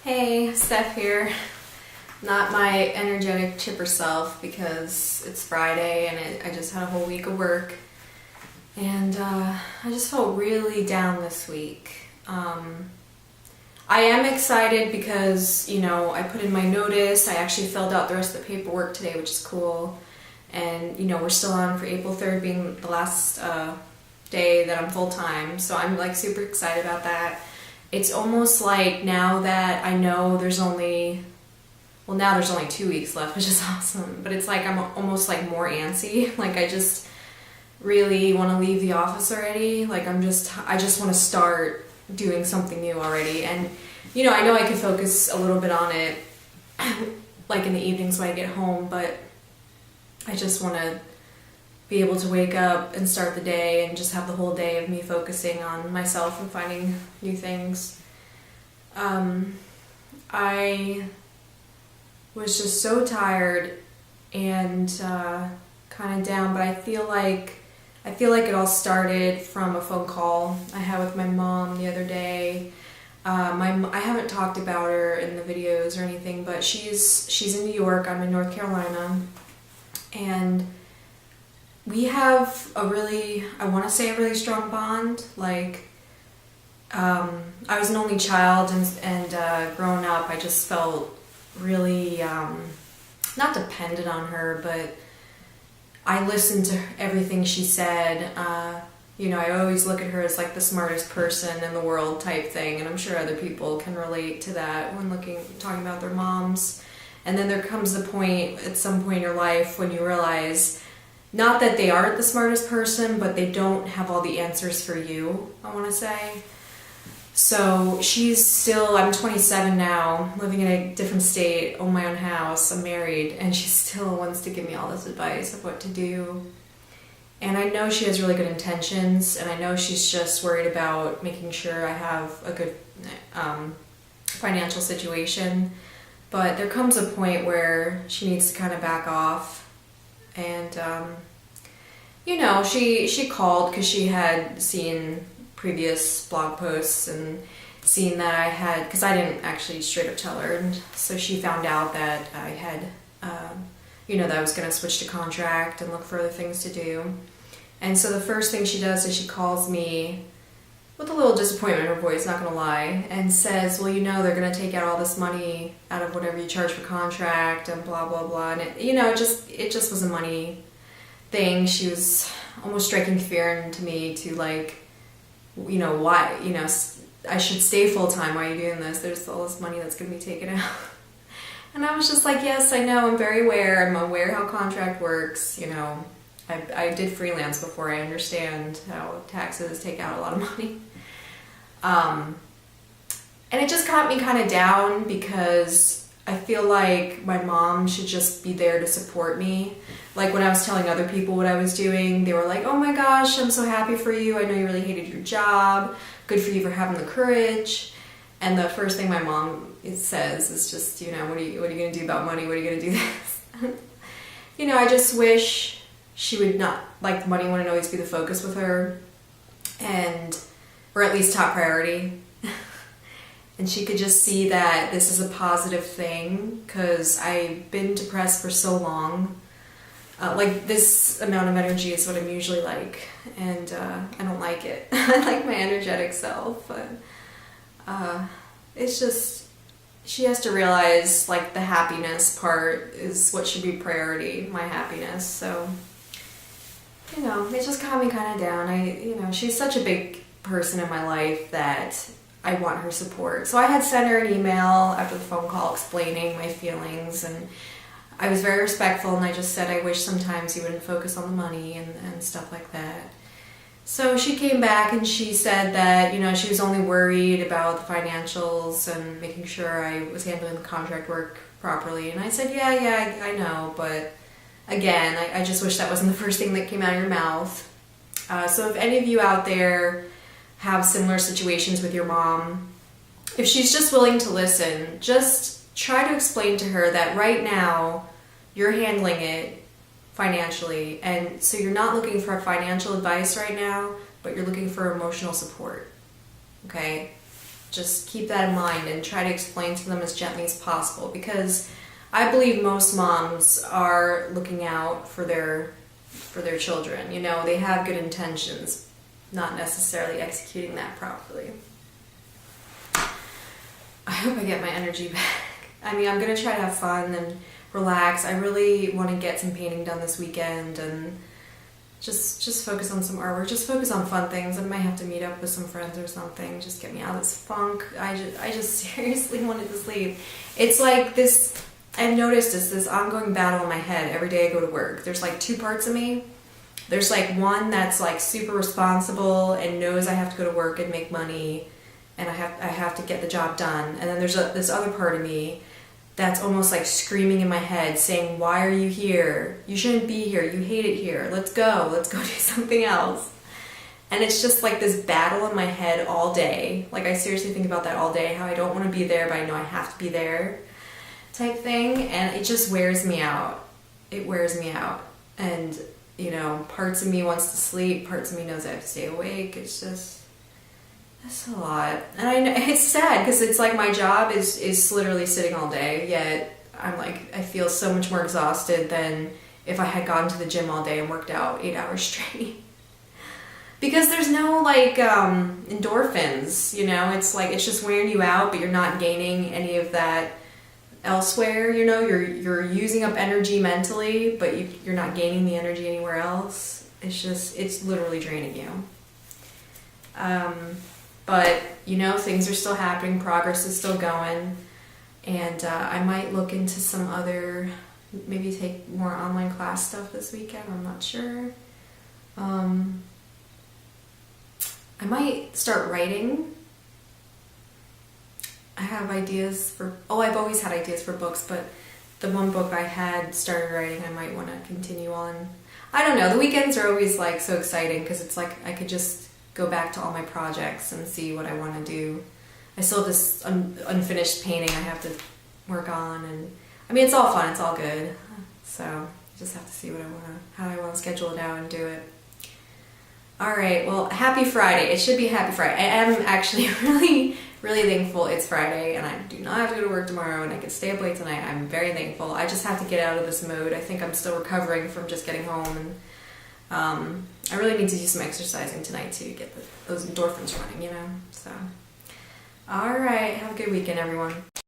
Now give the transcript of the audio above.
Hey, Steph here. Not my energetic, chipper self because it's Friday and I just had a whole week of work. And I just felt really down this week. I am excited because, I put in my notice. I actually filled out the rest of the paperwork today, which is cool. And, we're still on for April 3rd being the last day that I'm full-time. So I'm super excited about that. It's almost like now that I know there's only 2 weeks left, which is awesome. But it's like I'm almost more antsy. I just really want to leave the office already. I just want to start doing something new already. And, I know I could focus a little bit on it, in the evenings when I get home, but I just want to be able to wake up and start the day and just have the whole day of me focusing on myself and finding new things. I was just so tired and kind of down, but I feel like it all started from a phone call I had with my mom the other day. I haven't talked about her in the videos or anything, but she's in New York, I'm in North Carolina, and we have a really strong bond. I was an only child, and growing up, I just felt really not dependent on her, but I listened to everything she said. I always look at her as the smartest person in the world type thing, and I'm sure other people can relate to that when talking about their moms. And then there comes the point at some point in your life when you realize not that they aren't the smartest person, but they don't have all the answers for you, I want to say. So I'm 27 now, living in a different state, own my own house, I'm married, and she still wants to give me all this advice of what to do. And I know she has really good intentions, and I know she's just worried about making sure I have a good financial situation. But there comes a point where she needs to kind of back off. And, she called because she had seen previous blog posts and seen that I had, because I didn't actually straight up tell her, and so she found out that I had, that I was going to switch to contract and look for other things to do. And so the first thing she does is she calls me with a little disappointment in her voice, not going to lie, and says, well, they're going to take out all this money out of whatever you charge for contract and blah, blah, blah. And it just was a money thing. She was almost striking fear into me to why, I should stay full-time. Why are you doing this? There's all this money that's going to be taken out. And I was just yes, I know, I'm very aware. I'm aware how contract works. I did freelance before. I understand how taxes take out a lot of money. And it just caught me kind of down because I feel like my mom should just be there to support me. When I was telling other people what I was doing, they were like, oh my gosh, I'm so happy for you. I know you really hated your job. Good for you for having the courage. And the first thing my mom says is just, what are you going to do about money? What are you going to do this? I just wish she would not, money wouldn't always be the focus with her, or at least top priority. And she could just see that this is a positive thing, because I've been depressed for so long. This amount of energy is what I'm usually like, and I don't like it. I like my energetic self, but it's just, she has to realize the happiness part is what should be priority, my happiness. So it just got me kind of down. She's such a big person in my life that I want her support. So I had sent her an email after the phone call explaining my feelings, and I was very respectful, and I just said I wish sometimes you wouldn't focus on the money and stuff like that. So she came back and she said that, she was only worried about the financials and making sure I was handling the contract work properly. And I said, yeah, I know, but again, I just wish that wasn't the first thing that came out of your mouth. So if any of you out there have similar situations with your mom, if she's just willing to listen, just try to explain to her that right now you're handling it financially, and so you're not looking for financial advice right now, but you're looking for emotional support. Okay? just keep that in mind and try to explain to them as gently as possible, because I believe most moms are looking out for their children. You know, they have good intentions, not necessarily executing that properly. I hope I get my energy back. I mean, I'm going to try to have fun and relax. I really want to get some painting done this weekend and just focus on some artwork. Just focus on fun things. I might have to meet up with some friends or something. Just get me out of this funk. I just seriously wanted to sleep. It's like this, I've noticed it's this ongoing battle in my head every day I go to work. There's like two parts of me. There's like one that's like super responsible and knows I have to go to work and make money and I have to get the job done. And then there's this other part of me that's almost like screaming in my head saying, why are you here? You shouldn't be here. You hate it here. Let's go do something else. And it's just like this battle in my head all day. Like I seriously think about that all day, how I don't want to be there, but I know I have to be there type thing. And it just wears me out. It wears me out. And, you know, parts of me wants to sleep, parts of me knows I have to stay awake. It's a lot. And I know it's sad because it's like my job is literally sitting all day, yet I'm like, I feel so much more exhausted than if I had gone to the gym all day and worked out 8 hours straight. Because there's no like endorphins, you know, it's like it's just wearing you out, but you're not gaining any of that elsewhere, you know, you're using up energy mentally, but you're not gaining the energy anywhere else. It's literally draining you. But, you know, things are still happening, progress is still going, and I might look into some other, maybe take more online class stuff this weekend, I'm not sure. I might start writing. I have ideas I've always had ideas for books, but the one book I had started writing I might want to continue on. I don't know, the weekends are always like so exciting because it's like I could just go back to all my projects and see what I want to do. I still have this unfinished painting I have to work on, and I mean it's all fun, it's all good. So I just have to see how I want to schedule it out and do it. Alright, well, happy Friday. It should be happy Friday. I am actually really, really thankful it's Friday and I do not have to go to work tomorrow and I can stay up late tonight. I'm very thankful. I just have to get out of this mode. I think I'm still recovering from just getting home, and I really need to do some exercising tonight to get those endorphins running, you know? So, alright, have a good weekend, everyone.